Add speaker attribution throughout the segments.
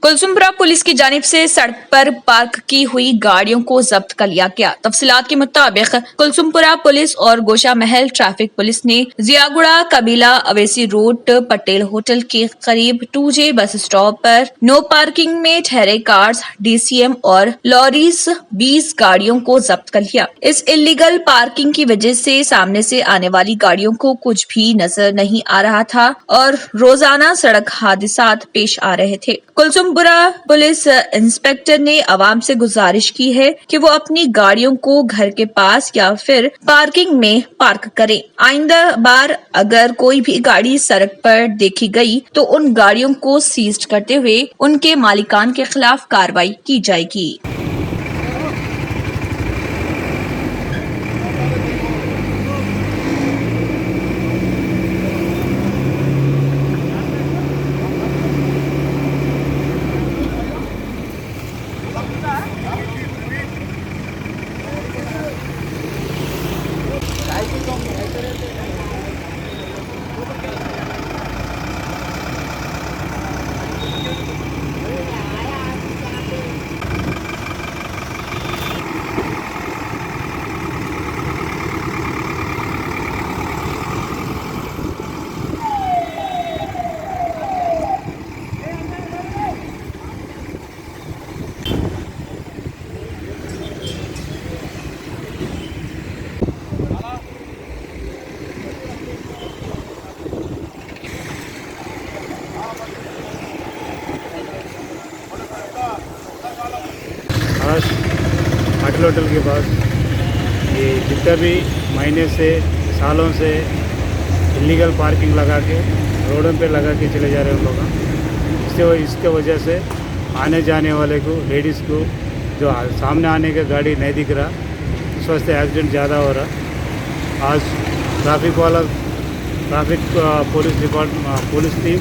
Speaker 1: Kulsumpura police की जानिब से सड़क पर पार्क की हुई गाड़ियों को जब्त कर लिया गया। तफसीलात के मुताबिक कुलसुमपुरा पुलिस और गोशा महल ट्रैफिक पुलिस ने जियागुड़ा कबीला अवेसी रोड पटेल होटल के करीब 2J बस स्टॉप पर नो पार्किंग में ठहरे कार्स, DCM और लॉरीज 20 गाड़ियों को जब्त कर लिया। इस इलीगल पार्किंग की वजह से सामने से आने वाली गाड़ियों को कुछ भी नजर नहीं आ रहा था और रोजाना सड़क हादसात पेश आ रहे थे। कुलसुमपुरा पुलिस इंस्पेक्टर ने आवाम से गुजारिश की है कि वो अपनी गाड़ियों को घर के पास या फिर पार्किंग में पार्क करें। आइंदा बार अगर कोई भी गाड़ी सड़क पर देखी गई तो उन गाड़ियों को सीज करते हुए उनके मालिकान के खिलाफ कार्रवाई की जाएगी।
Speaker 2: आज पटेल होटल के पास ये जितना भी महीने से सालों से इलीगल पार्किंग लगा के रोडों पे लगा के चले जा रहे हैं लोग। इसके वजह से आने जाने वाले को, लेडीज़ को जो सामने आने का गाड़ी नहीं दिख रहा, इस वास्ते एक्सीडेंट ज़्यादा हो रहा। आज ट्रैफिक पुलिस टीम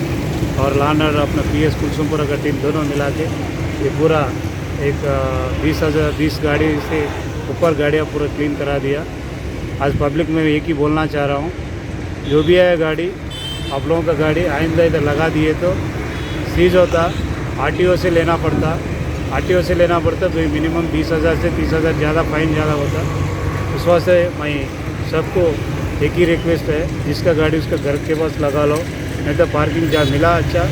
Speaker 2: और लॉ एंड ऑर्डर अपना PS कुलसुमपुरा का टीम दोनों मिला के ये पूरा एक 20 गाड़ी से ऊपर गाड़ियाँ पूरा क्लीन करा दिया। आज पब्लिक में एक ही बोलना चाह रहा हूँ, जो भी है गाड़ी, आप लोगों का गाड़ी आइंदा इधर लगा दिए तो सीज होता, RTO से लेना पड़ता तो मिनिमम 20,000 से 30,000 ज़्यादा फाइन ज़्यादा होता। उस वास्ते मैं सबको एक ही रिक्वेस्ट है, जिसका गाड़ी उसका घर के पास लगा लो, नहीं तो पार्किंग जहाँ मिला अच्छा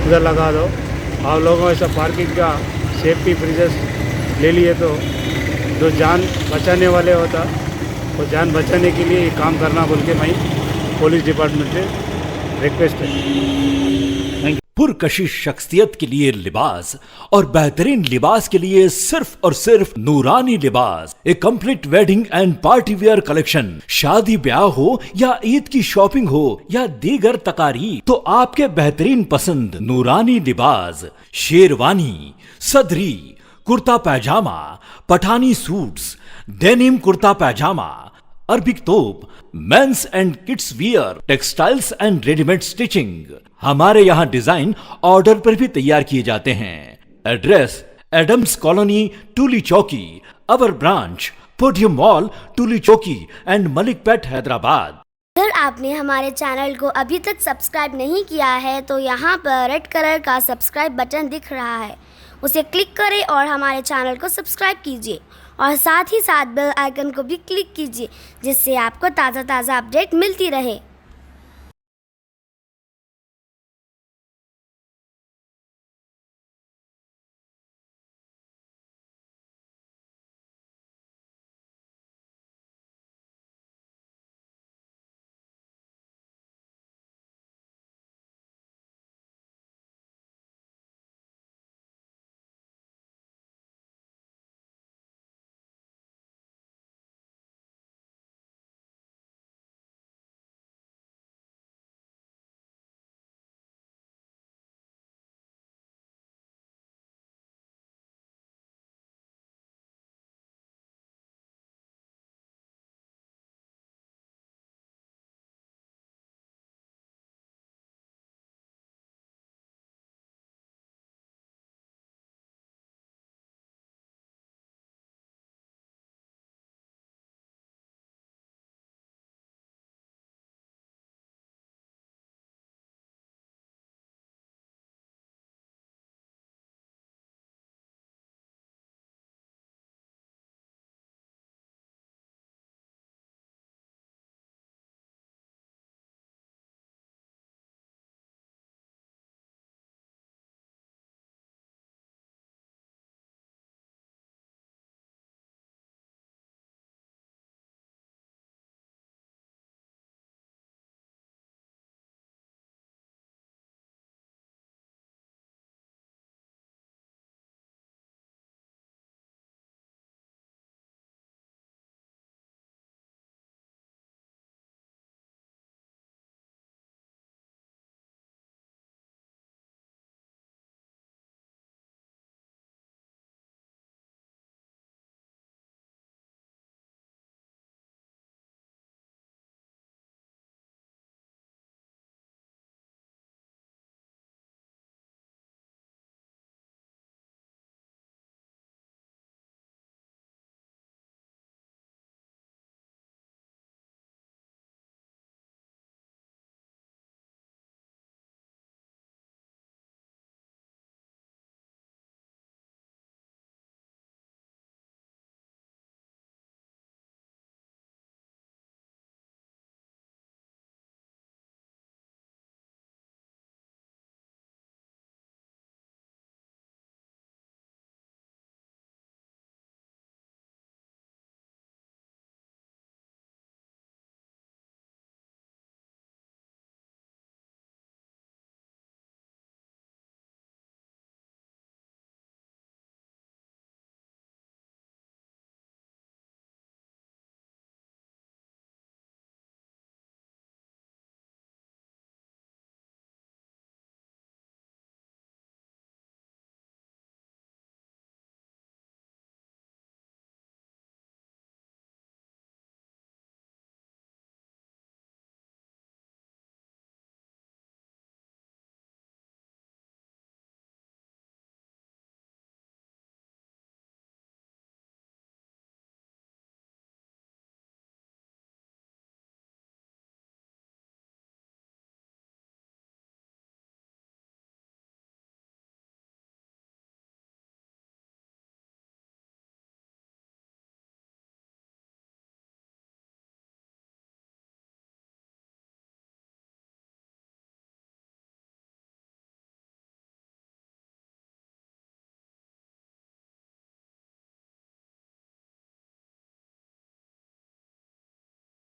Speaker 2: उधर लगा दो। आप लोगों ऐसा पार्किंग का सेफ्टी प्रिजर्स ले लिए तो जो जान बचाने वाले होता वो जान बचाने के लिए ये काम करना बोल के मैं पुलिस डिपार्टमेंट से रिक्वेस्ट है।
Speaker 3: पुरकशिश शख्सियत के लिए लिबास और बेहतरीन लिबास के लिए सिर्फ और सिर्फ Noorani Libas, a complete wedding and party wear collection. शादी ब्याह हो या ईद की शॉपिंग हो या दीगर तकारीब, तो आपके बेहतरीन पसंद नूरानी लिबास, शेरवानी, सदरी, kurta pyjama, Pathani suits, denim kurta pyjama, Arabic thobe, men's and kids wear, textiles and readymade stitching. हमारे यहाँ डिजाइन ऑर्डर पर भी तैयार किए जाते हैं। एड्रेस एडम्स कॉलोनी, टूली चौकी। अवर ब्रांच पोडियम मॉल, टूली चौकी एंड मलिकपेट, हैदराबाद।
Speaker 4: अगर आपने हमारे चैनल को अभी तक सब्सक्राइब नहीं किया है तो यहाँ पर रेड कलर का सब्सक्राइब बटन दिख रहा है, उसे क्लिक करें और हमारे चैनल को सब्सक्राइब कीजिए और साथ ही साथ बेल आइकन को भी क्लिक कीजिए, जिससे आपको ताज़ा अपडेट मिलती रहे।